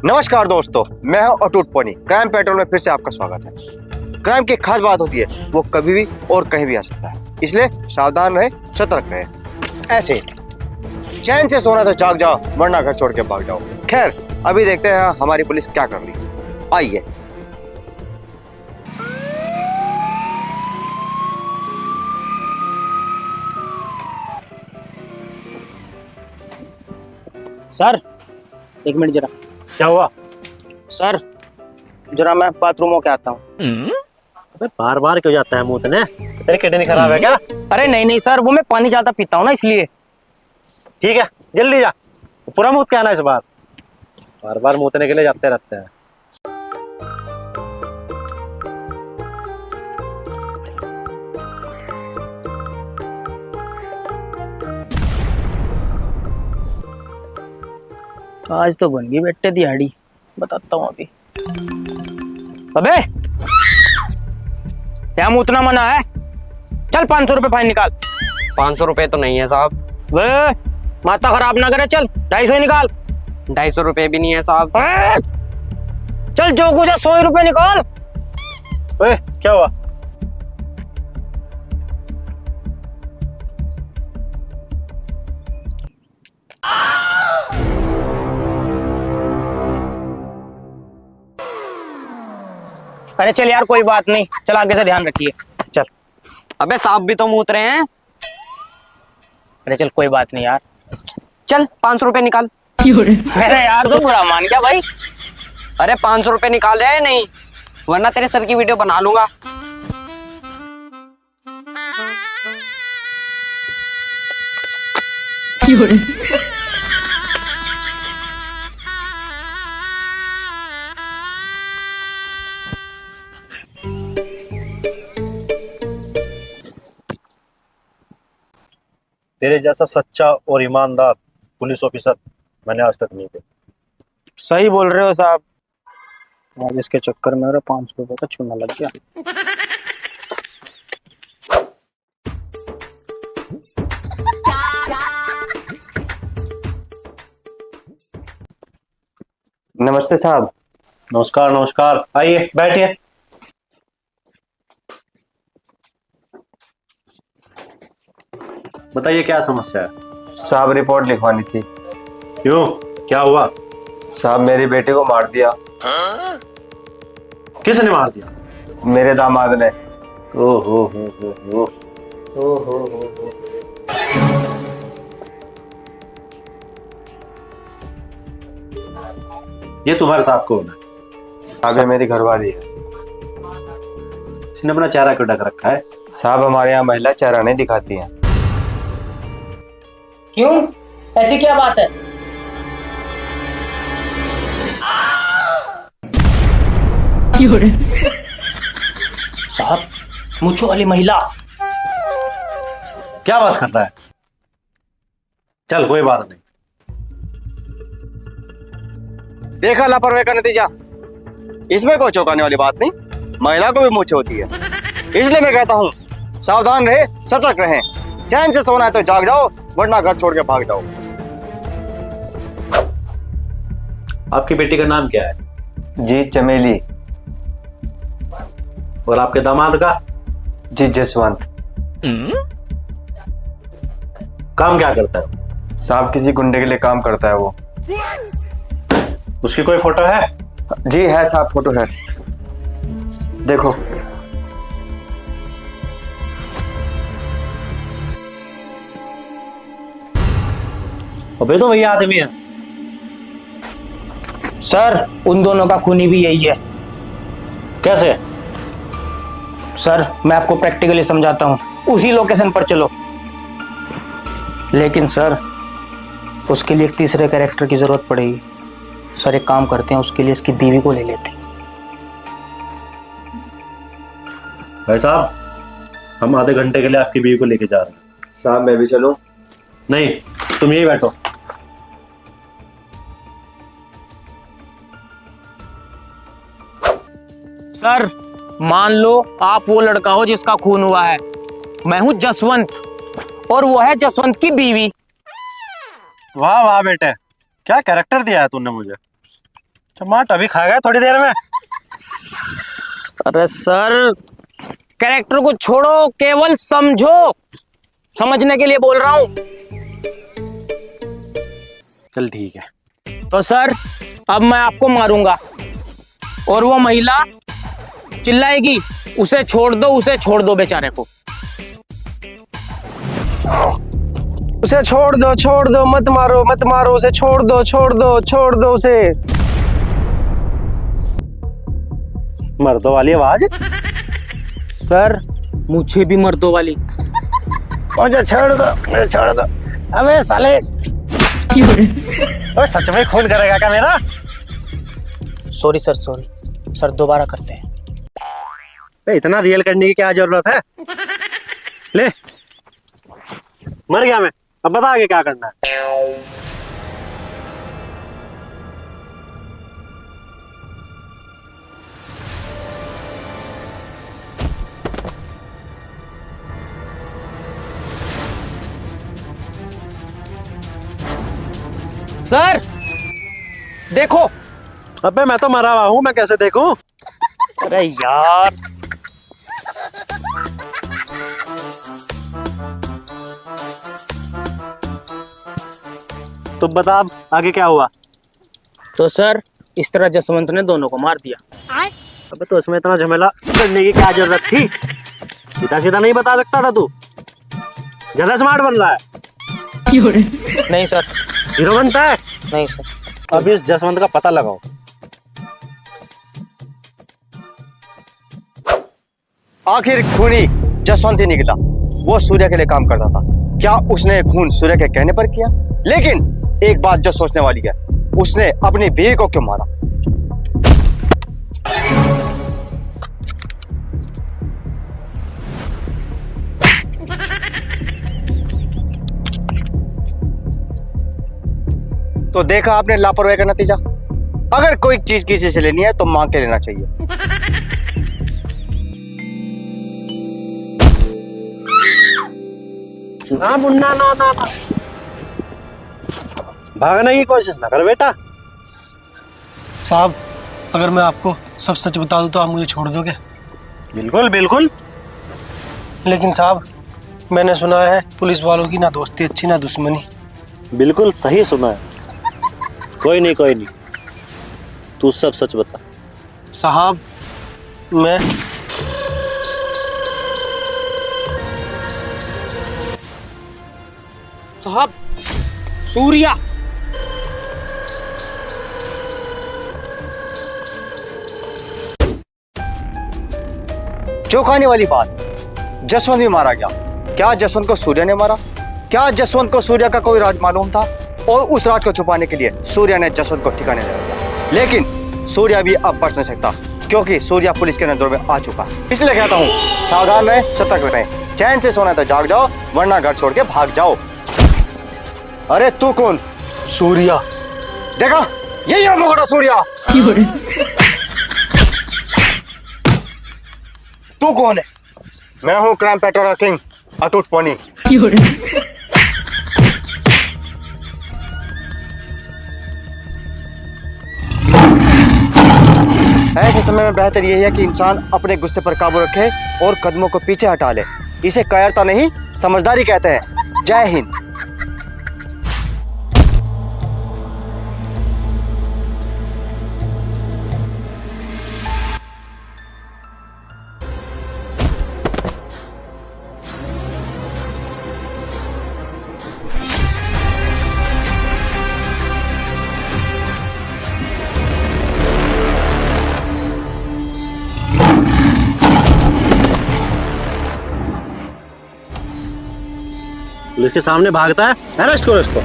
नमस्कार दोस्तों, मैं हूं अटूट पोनी। क्राइम पेट्रोल में फिर से आपका स्वागत है। क्राइम की खास बात होती है वो कभी भी और कहीं भी आ सकता है, इसलिए सावधान रहे, सतर्क रहे। ऐसे चैन से सोना तो जाग जाओ, वरना घर छोड़ के भाग जाओ। खैर, अभी देखते हैं हमारी पुलिस क्या कर रही है। आइए। सर एक मिनट जरा। क्या हुआ? सर जरा मैं बाथरूम होके आता हूँ। अबे बार बार क्यों जाता है मुंह ने? तेरी किडनी खराब है क्या? अरे नहीं नहीं सर, वो मैं पानी ज्यादा पीता हूँ ना, इसलिए। ठीक है, जल्दी जा। पूरा मुंह क्या आना इस बार? बार बार मुंहने के लिए जाते रहते हैं। आज तो बन गई बेटे दिहाड़ी, बताता हूँ अभी। अबे क्या मुतना मना है? चल 500 रुपए फाइन निकाल। 500 रुपए तो नहीं है साहब। वे माथा खराब ना करे, चल 250 निकाल। 250 रुपए भी नहीं है साहब। चल जो कुछ है 100 रुपए निकाल। ओए क्या हुआ? अरे चल यार, कोई बात नहीं, चल आगे से ध्यान रखिए। चल। अबे सांप भी तो मूत रहे हैं। अरे चल कोई बात नहीं यार। चल 500 रुपए निकाल। अरे यार तो बुरा मान गया भाई। अरे 500 रुपए निकाल रहे नहीं, वरना तेरे सर की वीडियो बना लूंगा। तेरे जैसा सच्चा और ईमानदार पुलिस ऑफिसर मैंने आज तक नहीं देखा। सही बोल रहे हो साहब। आज इसके चक्कर में 500 रुपए का चूना लग गया। नमस्ते साहब। नमस्कार नमस्कार, आइए बैठिए। बताइए क्या समस्या है? साहब रिपोर्ट लिखवानी थी। क्यों, क्या हुआ? साहब मेरी बेटी को मार दिया। किसने मार दिया? मेरे दामाद ने। ओ हो। ये तुम्हारे साथ कौन है? साहब ये मेरी घरवाली है। इसने अपना चेहरा क्यों ढक रखा है? साहब हमारे यहाँ महिला चेहरा नहीं दिखाती है। क्यों, ऐसी क्या बात है? साहब मुझो वाली महिला। क्या बात कर रहा है? चल कोई बात नहीं। देखा लापरवाही का नतीजा। इसमें कोई चौंकाने वाली बात नहीं, महिला को भी मूंछ होती है। इसलिए मैं कहता हूँ सावधान रहे, सतर्क रहें। चैन से सोना है तो जाग जाओ, वरना घर छोड़ के भाग जाओ। आपकी बेटी का नाम क्या है? जी चमेली। और आपके दामाद का? जी जसवंत। काम क्या करता है? साहब किसी गुंडे के लिए काम करता है वो। उसकी कोई फोटो है? जी है साहब, फोटो है, देखो। अबे तो वही आदमी है। सर उन दोनों का खूनी भी यही है। कैसे? सर मैं आपको प्रैक्टिकली समझाता हूँ, उसी लोकेशन पर चलो। लेकिन सर उसके लिए एक तीसरे कैरेक्टर की जरूरत पड़ेगी। सर एक काम करते हैं, उसके लिए इसकी बीवी को ले लेते हैं। भाई साहब, हम आधे घंटे के लिए आपकी बीवी को लेके जा रहे हैं। साहब मैं भी चलूं? नहीं, तुम यही बैठो। सर मान लो आप वो लड़का हो जिसका खून हुआ है। मैं हूं जसवंत और वो है जसवंत की बीवी। वाह वाह बेटे, क्या कैरेक्टर दिया है तूने मुझे। टमाटर अभी खाएगा थोड़ी देर में। अरे सर, कैरेक्टर को छोड़ो, केवल समझो, समझने के लिए बोल रहा हूं। चल ठीक है। तो सर, अब मैं आपको मारूंगा और वो महिला चिल्लाएगी, उसे छोड़ दो बेचारे को। उसे छोड़ दो, मत मारो, उसे छोड़ दो उसे। मर्दों वाली आवाज। सर, मुझे भी मर्दों वाली। मुझे छोड़ दो। अबे साले, ओए सच में खून करेगा क्या मेरा? सॉरी सर, दोबारा करते हैं। बे, इतना रियल करने की क्या जरूरत है? ले, मर गया मैं, अब बता आगे क्या करना है। सर देखो। अबे मैं तो मरा हुआ हूं, मैं कैसे देखूं? अरे यार, तो बता अब आगे क्या हुआ? तो सर इस तरह जसवंत ने दोनों को मार दिया। अबे तो इसमें इतना झमेला करने की क्या जरूरत थी? सीधा सीधा नहीं बता सकता था तू? ज्यादा स्मार्ट बन रहा है। नहीं सर, हीरो बनता है। नहीं सर। अब इस जसवंत का पता लगाओ। आखिर खूनी जसवंत ही निकला। वो सूर्य के लिए काम करता था। क्या उसने खून सूर्य के कहने पर किया? लेकिन एक बात जो सोचने वाली है, उसने अपनी बीवी को क्यों मारा? तो देखा आपने लापरवाही का नतीजा। अगर कोई चीज किसी से लेनी है तो मांग के लेना चाहिए। ना मुन्ना, ना भागने की कोशिश ना कर बेटा। साहब, अगर मैं आपको सब सच बता दूं तो आप मुझे छोड़ दोगे? बिल्कुल बिल्कुल। लेकिन साहब, मैंने सुना है पुलिस वालों की ना दोस्ती अच्छी ना दुश्मनी। बिल्कुल सही सुना है। कोई नहीं, तू सब सच बता। साहब, मैं साहब, सूर्या। चौंकाने वाली बात, जसवंत भी मारा गया। क्या जसवंत को सूर्य ने मारा? क्या जसवंत को सूर्य का कोई राज मालूम था और उस राज को छुपाने के लिए सूर्य ने जसवंत को ठिकाने लगा दिया? लेकिन सूर्य भी अब बच नहीं सकता, क्योंकि सूर्य पुलिस के नजरों में आ चुका। इसलिए कहता हूँ, सावधान रहे, सतर्क रहे। चैन से सोना तो जाग जाओ, वरना घर छोड़ के भाग जाओ। अरे तू कौन? सूर्या। देखा, यही है मुगड़ा सूर्या। तू कौन है? मैं हूँ क्राइम पेट्रोल का किंग, अटूट पोनी। ऐसे समय में बेहतर यही है कि इंसान अपने गुस्से पर काबू रखे और कदमों को पीछे हटा ले। इसे कायरता नहीं, समझदारी कहते हैं। जय हिंद। पुलिस के सामने भागता है, अरेस्ट करो इसको।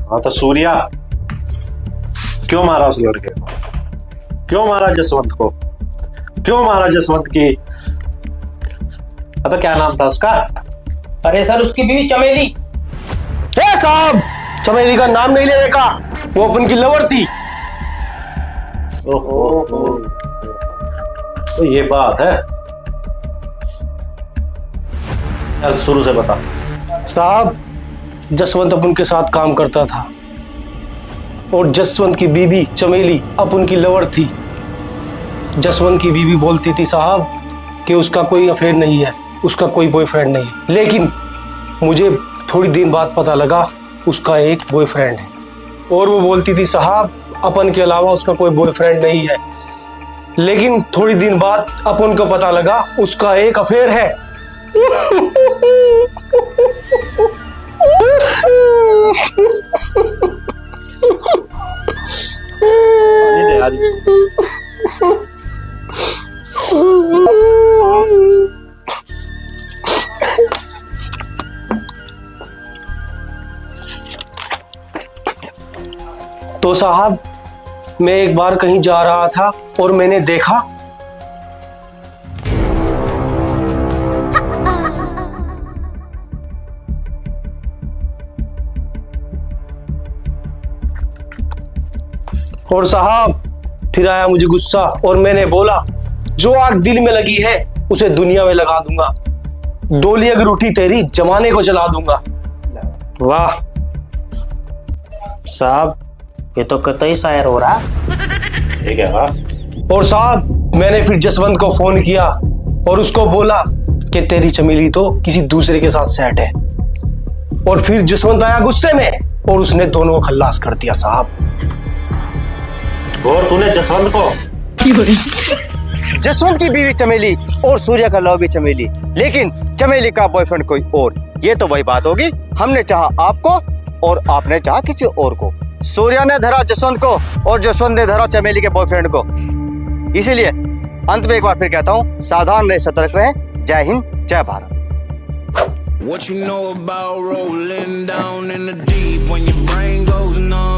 हाँ तो सूर्या, क्यों मारा उस लड़के को? क्यों मारा जसवंत को? क्यों मारा जसवंत की? अबे क्या नाम था उसका? अरे सर, उसकी बीवी चमेली। ए साहब, चमेली का नाम नहीं लेने का, वो अपन की लवर थी। ओहो, तो ये बात है। चल शुरू से बता। साहब, जसवंत अपन के साथ काम करता था और जसवंत की बीबी चमेली अपन की लवर थी। जसवंत की बीबी बोलती थी साहब कि उसका कोई अफेयर नहीं है, उसका कोई बॉयफ्रेंड नहीं है, लेकिन मुझे थोड़ी दिन बाद पता लगा उसका एक बॉयफ्रेंड है। और वो बोलती थी साहब अपन के अलावा उसका कोई बॉयफ्रेंड नहीं है, लेकिन थोड़ी दिन बाद अपन को पता लगा उसका एक अफेयर है। पानी दे यार इसको। तो साहब, मैं एक बार कहीं जा रहा था और मैंने देखा और साहब फिर आया मुझे गुस्सा और मैंने बोला जो आग दिल में लगी है उसे दुनिया में लगा दूंगा, डोली अगर उठी तेरी जमाने को जला दूंगा। वाह साहब, ये तो कतई शायर हो रहा। ठीक है। हाँ, और साहब मैंने फिर जसवंत को फोन किया और उसको बोला कि तेरी चमेली तो किसी दूसरे के साथ सेट है। और फिर जसवंत आया गुस्से में और उसने दोनों को खल्लास कर दिया साहब। और तूने जसवंत को? जसवंत की बीवी चमेली और सूर्या का लव भी चमेली, लेकिन चमेली का बॉयफ्रेंड कोई और। ये तो वही बात होगी, हमने चाहा आपको और आपने चाहा किसी और को। सूर्या ने धरा जसवंत को और जसवंत ने धरा चमेली के बॉयफ्रेंड को। इसीलिए अंत में एक बार फिर कहता हूँ, सावधान रहे, सतर्क रहे। जय हिंद, जय Bharat. What you know about rolling down in the deep when your brain goes numb?